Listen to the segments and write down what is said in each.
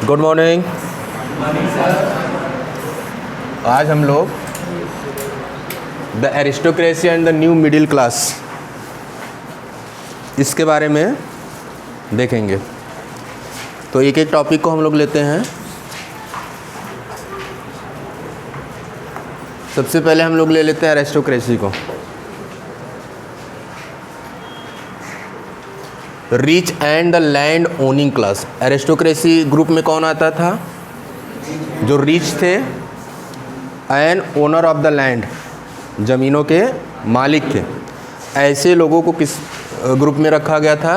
Good morning. आज हम लोग the aristocracy and the new middle class इसके बारे में देखेंगे। तो एक एक टॉपिक को हम लोग लेते हैं। सबसे पहले हम लोग ले लेते हैं एरिस्टोक्रेसी को। Rich and the land owning class. Aristocracy group में कौन आता था? जो रिच थे and owner of the land, ज़मीनों के मालिक थे। ऐसे लोगों को किस ग्रुप में रखा गया था?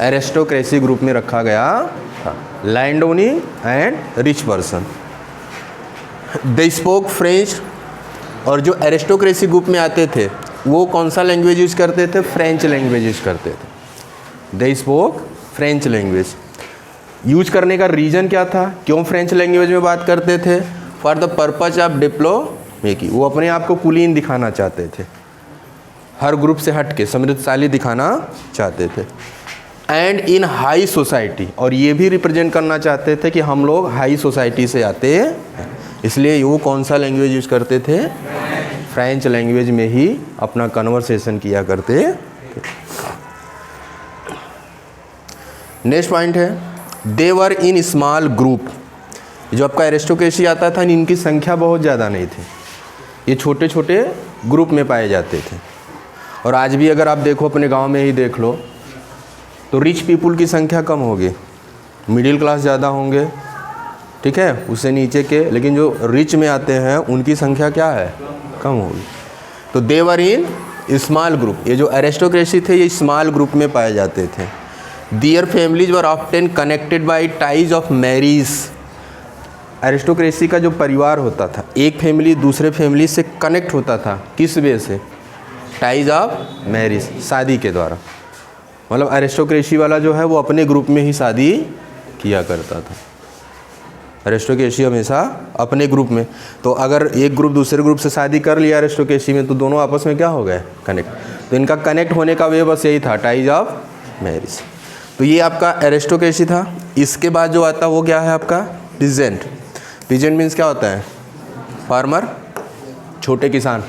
एरिस्टोक्रेसी ग्रुप में रखा गया था। Land owning and rich person. They spoke French. और जो एरिस्टोक्रेसी ग्रुप में आते थे वो कौन सा लैंग्वेज यूज करते थे? फ्रेंच लैंग्वेज यूज करते थे। They spoke French language. Use करने का रीज़न क्या था? क्यों फ्रेंच लैंग्वेज में बात करते थे? For the purpose of diplomacy. वो अपने आप को कुलीन दिखाना चाहते थे, हर ग्रुप से हट के समृद्धशाली दिखाना चाहते थे। एंड इन हाई सोसाइटी, और ये भी रिप्रेजेंट करना चाहते थे कि हम लोग हाई सोसाइटी से आते हैं, इसलिए वो कौन सा लैंग्वेज यूज करते थे? फ्रेंच लैंग्वेज में ही अपना कन्वर्सेशन किया करते थे। नेक्स्ट पॉइंट है दे वर इन स्मॉल ग्रुप। जो आपका एरिस्टोक्रेसी आता था इनकी संख्या बहुत ज़्यादा नहीं थी, ये छोटे छोटे ग्रुप में पाए जाते थे। और आज भी अगर आप देखो, अपने गांव में ही देख लो, तो रिच पीपुल की संख्या कम होगी, मिडिल क्लास ज़्यादा होंगे, ठीक है, उससे नीचे के। लेकिन जो रिच में आते हैं उनकी संख्या क्या है? कम होगी। तो दे वर इन स्मॉल ग्रुप। ये जो एरिस्टोक्रेसी थे ये स्मॉल ग्रुप में पाए जाते थे। Their families were often connected by ties of marriage। Aristocracy का जो परिवार होता था, एक फैमिली दूसरे फैमिली से कनेक्ट होता था। किस वे से? टाइज ऑफ मैरिज, शादी के द्वारा। मतलब एरिस्टोक्रेसी वाला जो है वो अपने ग्रुप में ही शादी किया करता था। एरिस्टोक्रेसी हमेशा अपने ग्रुप में। तो अगर एक ग्रुप दूसरे ग्रुप से शादी कर लिया एरिस्टोक्रेसी में, तो दोनों आपस में क्या हो गए? कनेक्ट। तो इनका कनेक्ट होने का वे बस यही था, टाइज ऑफ मैरिज। तो ये आपका एरिस्टोक्रेसी था। इसके बाद जो आता वो क्या है आपका? पीजेंट। पीजेंट मीन्स क्या होता है? फार्मर, छोटे किसान।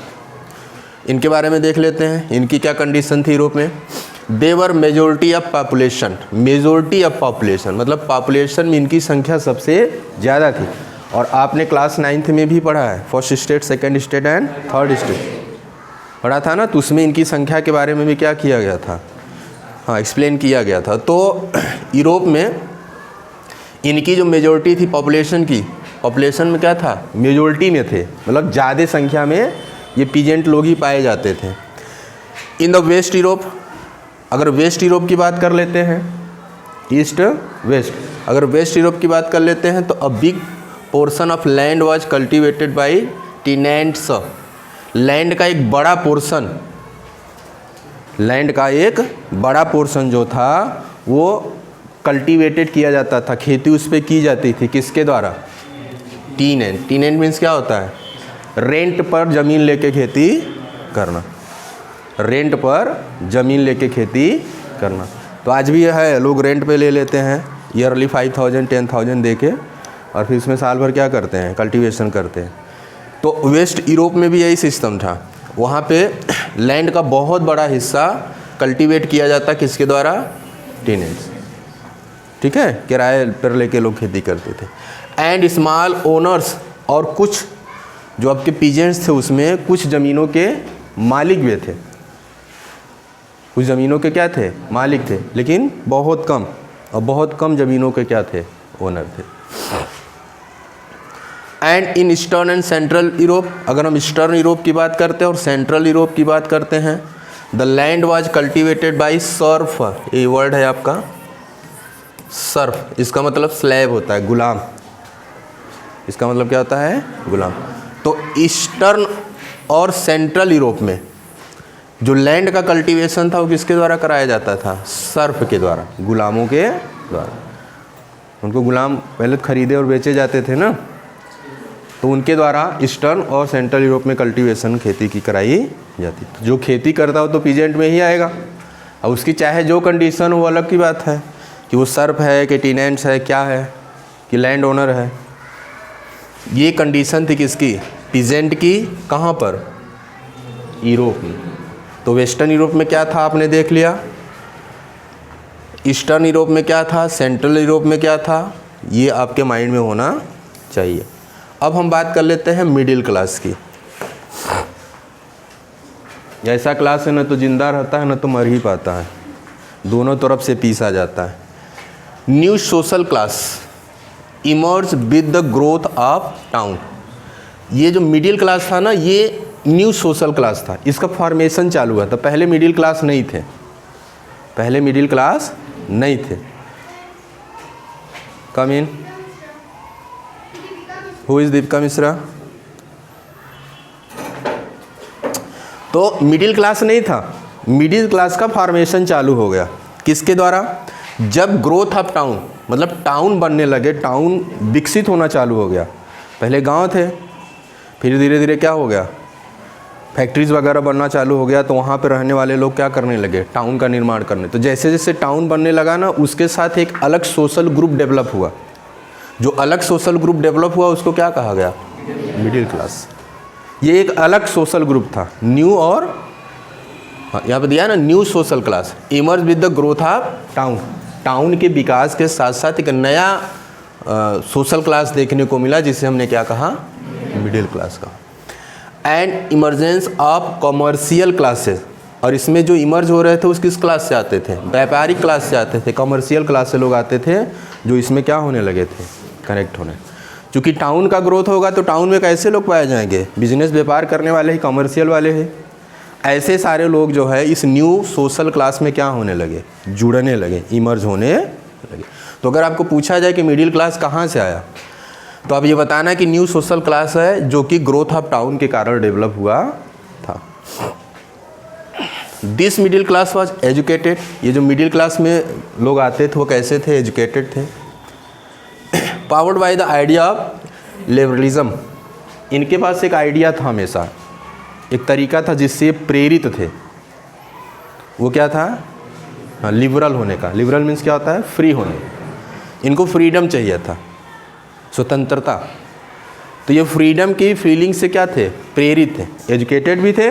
इनके बारे में देख लेते हैं। इनकी क्या कंडीशन थी यूरोप में? They were majority of population. Majority of population मतलब पॉपुलेशन में इनकी संख्या सबसे ज़्यादा थी। और आपने क्लास 9th में भी पढ़ा है, first state, second state and third state पढ़ा था ना। तो उसमें इनकी संख्या के बारे में भी क्या किया गया था? हाँ, एक्सप्लेन किया गया था। तो यूरोप में इनकी जो मेजॉरिटी थी पॉपुलेशन की, पॉपुलेशन में क्या था? मेजॉरिटी में थे, मतलब ज़्यादा संख्या में ये पीजेंट लोग ही पाए जाते थे। इन द वेस्ट यूरोप, अगर वेस्ट यूरोप की बात कर लेते हैं, ईस्ट वेस्ट, अगर वेस्ट यूरोप की बात कर लेते हैं, तो a big portion of land was cultivated by tenants. Land का एक बड़ा पोर्शन, लैंड का एक बड़ा पोर्शन जो था वो कल्टीवेटेड किया जाता था, खेती उस पर की जाती थी। किसके द्वारा? टीनेंट। टीनेंट मीन्स क्या होता है? रेंट पर ज़मीन लेके खेती करना। रेंट पर ज़मीन लेके खेती करना। तो आज भी यह है, लोग रेंट पे ले लेते हैं ईयरली 5,000 10,000 दे के, और फिर उसमें साल भर क्या करते हैं? कल्टीवेशन करते हैं। तो वेस्ट यूरोप में भी यही सिस्टम था। वहाँ पे लैंड का बहुत बड़ा हिस्सा कल्टीवेट किया जाता, किसके द्वारा? टेनेंट्स, ठीक है, किराए पर लेके लोग खेती करते थे। एंड स्मॉल ओनर्स, और कुछ जो आपके पीजेंट्स थे उसमें कुछ ज़मीनों के मालिक भी थे। कुछ ज़मीनों के क्या थे? मालिक थे, लेकिन बहुत कम, और बहुत कम ज़मीनों के क्या थे? ओनर थे। And in eastern and central Europe, अगर हम ईस्टर्न यूरोप की बात करते हैं और सेंट्रल यूरोप की बात करते हैं, the land was cultivated by Surf. ये वर्ड है आपका सर्फ। इसका मतलब स्लेव होता है, गुलाम। इसका मतलब क्या होता है? गुलाम। तो ईस्टर्न और सेंट्रल यूरोप में जो लैंड का कल्टीवेशन था वो किसके द्वारा कराया जाता था? सर्फ के द्वारा, गुलामों के द्वारा। उनको गुलाम पहले खरीदे और बेचे जाते थे ना, तो उनके द्वारा ईस्टर्न और सेंट्रल यूरोप में कल्टीवेशन, खेती की कराई जाती। तो जो खेती करता हो तो पीजेंट में ही आएगा। अब उसकी चाहे जो कंडीशन हो, अलग की बात है कि वो सर्फ है कि टीनेंट्स है, क्या है, कि लैंड ओनर है। ये कंडीशन थी किसकी? पीजेंट की। कहाँ पर? यूरोप में। तो वेस्टर्न यूरोप में क्या था आपने देख लिया, ईस्टर्न यूरोप में क्या था, सेंट्रल यूरोप में क्या था, ये आपके माइंड में होना चाहिए। अब हम बात कर लेते हैं मिडिल क्लास की। ऐसा क्लास है ना तो जिंदा रहता है ना तो मर ही पाता है, दोनों तरफ से पीसा जाता है। New social class emerge with the growth of town. ये जो मिडिल क्लास था ना, ये न्यू सोशल क्लास था, इसका फॉर्मेशन चालू हुआ था। पहले मिडिल क्लास नहीं थे, पहले मिडिल क्लास नहीं थे। Come in. Who is Deepika Mishra? तो मिडिल क्लास नहीं था, मिडिल क्लास का फॉर्मेशन चालू हो गया। किसके द्वारा? जब ग्रोथ ऑफ टाउन, मतलब टाउन बनने लगे, टाउन विकसित होना चालू हो गया। पहले गांव थे, फिर धीरे धीरे क्या हो गया, फैक्ट्रीज़ वगैरह बनना चालू हो गया, तो वहाँ पे रहने वाले लोग क्या करने लगे, टाउन का निर्माण करने। तो जैसे जैसे टाउन बनने लगा ना, उसके साथ एक अलग सोशल ग्रुप डेवलप हुआ। जो अलग सोशल ग्रुप डेवलप हुआ उसको क्या कहा गया? Middle class. ये एक अलग सोशल ग्रुप था, न्यू, और यहाँ पे दिया ना new social class emerge with the growth of town. Town के विकास के साथ साथ एक नया सोशल क्लास देखने को मिला, जिसे हमने क्या कहा? मिडिल क्लास का। And emergence of commercial classes, और इसमें जो इमर्ज हो रहे थे उस किस क्लास से आते थे? व्यापारिक क्लास से आते थे, कॉमर्शियल क्लास से लोग आते थे, जो इसमें क्या होने लगे थे? कनेक्ट होने। क्योंकि टाउन का ग्रोथ होगा तो टाउन में कैसे लोग पाए जाएंगे? बिजनेस व्यापार करने वाले ही, कॉमर्शियल वाले हैं। ऐसे सारे लोग जो है इस न्यू सोशल क्लास में क्या होने लगे? जुड़ने लगे, इमर्ज होने लगे। तो अगर आपको पूछा जाए कि मिडिल क्लास कहाँ से आया, तो आप ये बताना कि न्यू सोशल क्लास है, जो कि ग्रोथ ऑफ टाउन के कारण डेवलप हुआ था। This middle class was educated. ये जो मिडिल क्लास में लोग आते थे वो कैसे थे? एजुकेटेड थे। Powered by the idea of liberalism. इनके पास एक आइडिया था, हमेशा एक तरीका था जिससे ये प्रेरित थे। वो क्या था? हाँ, लिबरल होने का। लिबरल मीन्स क्या होता है? फ्री होने। इनको फ्रीडम चाहिए था, स्वतंत्रता। तो ये फ्रीडम की फीलिंग से क्या थे? प्रेरित थे, एजुकेटेड भी थे,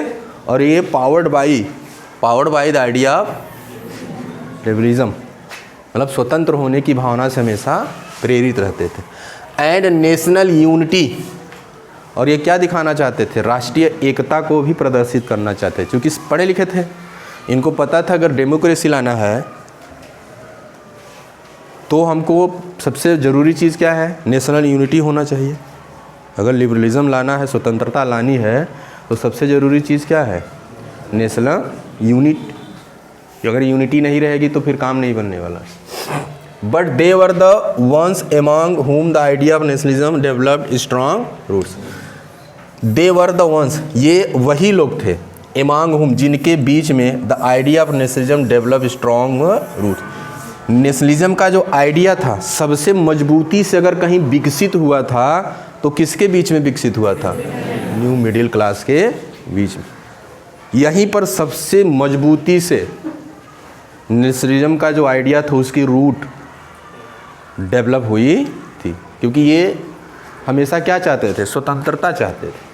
और ये powered by the idea of liberalism, मतलब स्वतंत्र होने की भावना से हमेशा प्रेरित रहते थे। एंड नेशनल यूनिटी, और ये क्या दिखाना चाहते थे? राष्ट्रीय एकता को भी प्रदर्शित करना चाहते थे, क्योंकि पढ़े लिखे थे। इनको पता था अगर डेमोक्रेसी लाना है तो हमको सबसे ज़रूरी चीज़ क्या है? नेशनल यूनिटी होना चाहिए। अगर लिबरलिज्म लाना है, स्वतंत्रता लानी है, तो सबसे ज़रूरी चीज़ क्या है? National unity. अगर यूनिटी नहीं रहेगी तो फिर काम नहीं बनने वाला। But they were the ones among whom the idea of nationalism developed strong roots. They were the ones, ये वही लोग थे, एमंग whom, जिनके बीच में the idea of nationalism develop strong roots. Nationalism का जो आइडिया था सबसे मजबूती से अगर कहीं विकसित हुआ था तो किसके बीच में विकसित हुआ था? न्यू मिडिल क्लास के बीच में। यहीं पर सबसे मजबूती से नेशनलिज्म का जो आइडिया था उसकी रूट डेवलप हुई थी, क्योंकि ये हमेशा क्या चाहते थे? स्वतंत्रता चाहते थे।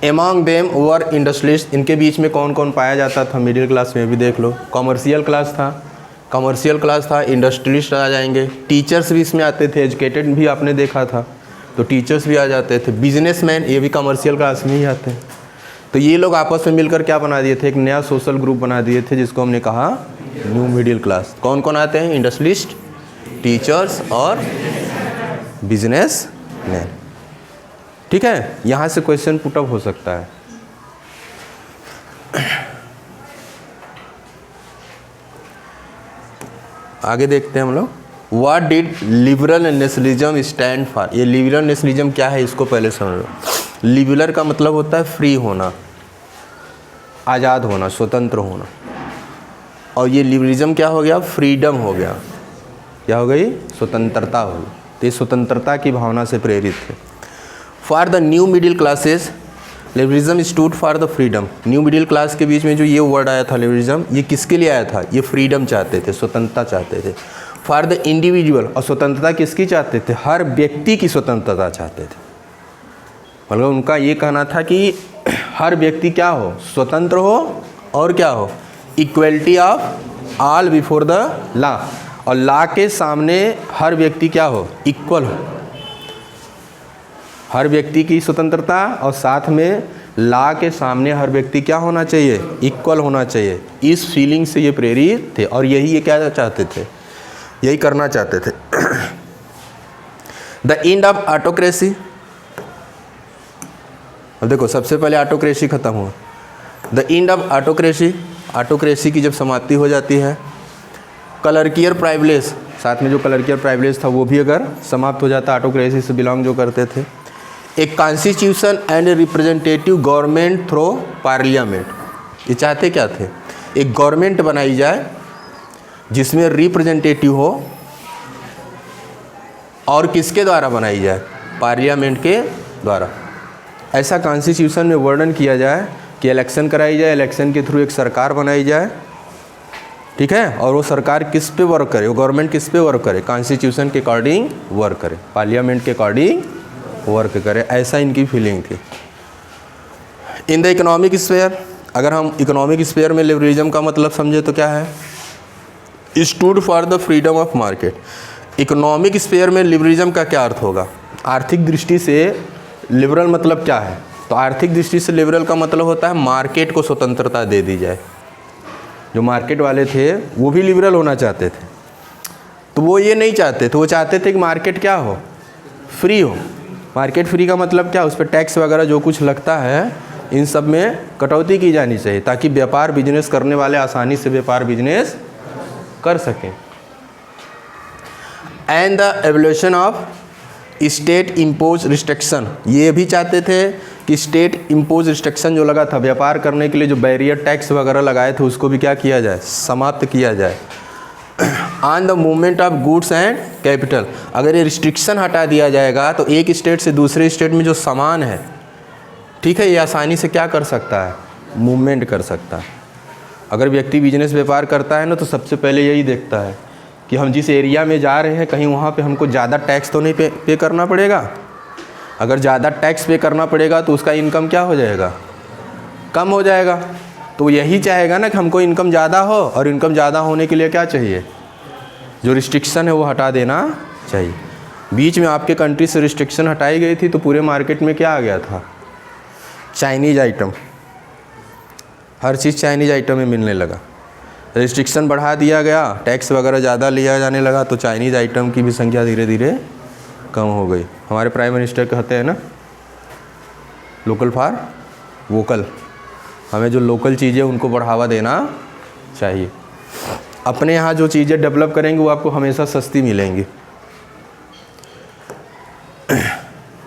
Among them were industrialist. इनके बीच में कौन कौन पाया जाता था? मिडिल क्लास में भी देख लो। कॉमर्शियल क्लास था, इंडस्ट्रियलिस्ट आ जाएंगे, टीचर्स भी इसमें आते थे, एजुकेटेड भी आपने देखा था तो टीचर्स भी आ जाते थे, बिजनेसमैन ये भी कमर्शियल क्लास में ही आते हैं। तो ये लोग आपस में मिलकर क्या बना दिए थे? एक नया सोशल ग्रुप बना दिए थे, जिसको हमने कहा न्यू मिडिल क्लास। कौन कौन आते हैं? इंडस्ट्रियलिस्ट, टीचर्स और बिजनेसमैन। ठीक है, यहाँ से क्वेश्चन पुटअप हो सकता है। आगे देखते हैं हम लोग। What did liberal nationalism stand for. ये लिबरल नेशनलिज्म क्या है इसको पहले समझ लो। लिबरल का मतलब होता है फ्री होना, आज़ाद होना, स्वतंत्र होना। और ये लिबरलिज्म क्या हो गया? फ्रीडम हो गया। क्या हो गई? स्वतंत्रता हो गई। तो ये स्वतंत्रता की भावना से प्रेरित थे। For the new middle classes liberalism stood for the freedom. New middle class के बीच में जो ये वर्ड आया था लिबरलिज्म, ये किसके लिए आया था? ये फ्रीडम चाहते थे, स्वतंत्रता चाहते थे। फॉर द इंडिविजुअल, और स्वतंत्रता किसकी चाहते थे? हर व्यक्ति की स्वतंत्रता चाहते थे। मतलब उनका ये कहना था कि हर व्यक्ति क्या हो? स्वतंत्र हो, और क्या हो? Equality of all before the law, और लॉ के सामने हर व्यक्ति क्या हो? इक्वल हो। हर व्यक्ति की स्वतंत्रता, और साथ में लॉ के सामने हर व्यक्ति क्या होना चाहिए? इक्वल होना चाहिए। इस फीलिंग से ये प्रेरित थे, और यही ये क्या चाहते थे? यही करना चाहते थे। The end of autocracy. अब देखो, सबसे पहले ऑटोक्रेसी खत्म हुआ। The end of autocracy, autocracy की जब समाप्ति हो जाती है। क्लर्कियल प्राइविलेज, साथ में जो क्लर्कियल प्राइविलेज था वो भी अगर समाप्त हो जाता, ऑटोक्रेसी से बिलोंग जो करते थे। एक constitution and representative government through parliament. ये चाहते क्या थे? एक गवर्नमेंट बनाई जाए जिसमें रिप्रेजेंटेटिव हो, और किसके द्वारा बनाई जाए? पार्लियामेंट के द्वारा। ऐसा कॉन्स्टिट्यूशन में वर्णन किया जाए कि इलेक्शन कराई जाए, इलेक्शन के थ्रू एक सरकार बनाई जाए, ठीक है, और वो सरकार किस पे वर्क करे? वो गवर्नमेंट किस पे वर्क करे? कॉन्स्टिट्यूशन के अकॉर्डिंग वर्क करे, पार्लियामेंट के अकॉर्डिंग वर्क करे। ऐसा इनकी फीलिंग थी। इन द इकोनॉमिक स्फीयर, अगर हम इकोनॉमिक स्फीयर में लिबरलिज्म का मतलब समझे तो क्या है? Stood for the freedom of market. Economic sphere में लिबरलिज्म का क्या अर्थ होगा? आर्थिक दृष्टि से लिबरल मतलब क्या है? तो आर्थिक दृष्टि से लिबरल का मतलब होता है मार्केट को स्वतंत्रता दे दी जाए। जो मार्केट वाले थे वो भी लिबरल होना चाहते थे, तो वो ये नहीं चाहते थे। वो चाहते थे कि मार्केट क्या हो? फ्री हो। मार्केट फ्री का मतलब क्या? उस पर टैक्स वगैरह जो कुछ लगता है, इन सब में कटौती की जानी चाहिए, ताकि व्यापार बिजनेस करने वाले आसानी से व्यापार बिजनेस कर सकें। And the evolution of state impose restriction, ये भी चाहते थे कि स्टेट इम्पोज रिस्ट्रिक्शन जो लगा था व्यापार करने के लिए, जो बैरियर टैक्स वगैरह लगाए थे, उसको भी क्या किया जाए? समाप्त किया जाए। On the movement of goods and capital, अगर ये रिस्ट्रिक्शन हटा दिया जाएगा तो एक स्टेट से दूसरे स्टेट में जो सामान है, ठीक है, ये आसानी से क्या कर सकता है? मूवमेंट कर सकता है। अगर व्यक्ति बिजनेस व्यापार करता है ना, तो सबसे पहले यही देखता है कि हम जिस एरिया में जा रहे हैं, कहीं वहाँ पे हमको ज़्यादा टैक्स तो नहीं पे करना पड़ेगा। अगर ज़्यादा टैक्स पे करना पड़ेगा तो उसका इनकम क्या हो जाएगा? कम हो जाएगा। तो यही चाहेगा ना कि हमको इनकम ज़्यादा हो, और इनकम ज़्यादा होने के लिए क्या चाहिए? जो रिस्ट्रिक्शन है वो हटा देना चाहिए। बीच में आपके कंट्री से रिस्ट्रिक्शन हटाई गई थी, तो पूरे मार्केट में क्या आ गया था? Chinese item. हर चीज़ चाइनीज़ आइटम में मिलने लगा। रिस्ट्रिक्शन बढ़ा दिया गया, टैक्स वगैरह ज़्यादा लिया जाने लगा, तो चाइनीज़ आइटम की भी संख्या धीरे धीरे कम हो गई। हमारे प्राइम मिनिस्टर कहते हैं ना, लोकल फॉर वोकल। हमें जो लोकल चीज़ें उनको बढ़ावा देना चाहिए। अपने यहाँ जो चीज़ें डेवलप करेंगे वो आपको हमेशा सस्ती मिलेंगी।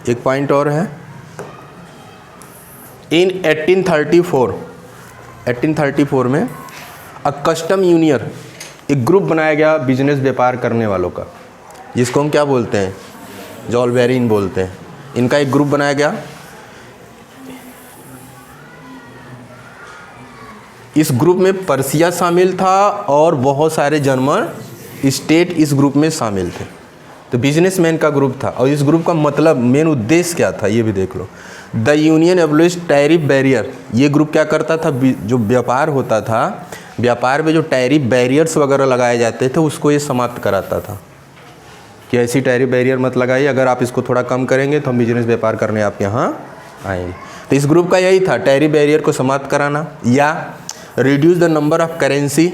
एक पॉइंट और है, इन 1834 में अ कस्टम यूनियन, एक ग्रुप बनाया गया बिजनेस व्यापार करने वालों का, जिसको हम क्या बोलते हैं? जॉलबेरिन बोलते हैं। इनका एक ग्रुप बनाया गया। इस ग्रुप में पर्सिया शामिल था और बहुत सारे जर्मन स्टेट इस ग्रुप में शामिल थे। तो बिजनेसमैन का ग्रुप था, और इस ग्रुप का मतलब, मेन उद्देश्य क्या था ये भी देख लो। द यूनियन एब्लिश टैरिफ बैरियर, ये ग्रुप क्या करता था? जो व्यापार होता था, व्यापार में जो टैरिफ बैरियर्स वगैरह लगाए जाते थे, उसको ये समाप्त कराता था कि ऐसी टैरिफ बैरियर मत लगाइए, अगर आप इसको थोड़ा कम करेंगे तो हम बिजनेस व्यापार करने आप यहाँ आएंगे। तो इस ग्रुप का यही था, टैरिफ बैरियर को समाप्त कराना, या reduce the number of currency.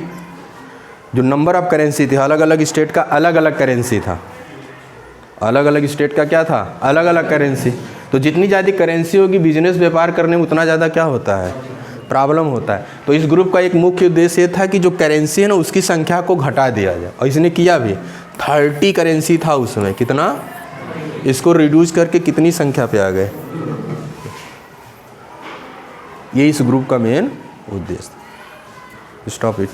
जो नंबर ऑफ करेंसी थी, अलग अलग स्टेट का अलग अलग करेंसी था। अलग अलग स्टेट का क्या था? अलग अलग करेंसी। तो जितनी ज़्यादा करेंसी होगी बिजनेस व्यापार करने में, उतना ज़्यादा क्या होता है? प्रॉब्लम होता है। तो इस ग्रुप का एक मुख्य उद्देश्य ये था कि जो करेंसी है ना, उसकी संख्या को घटा दिया जाए, और इसने किया भी। 30 करेंसी था उसमें, कितना? इसको रिड्यूस करके कितनी संख्या पे आ गए? ये इस ग्रुप का मेन उद्देश्य। Stop it.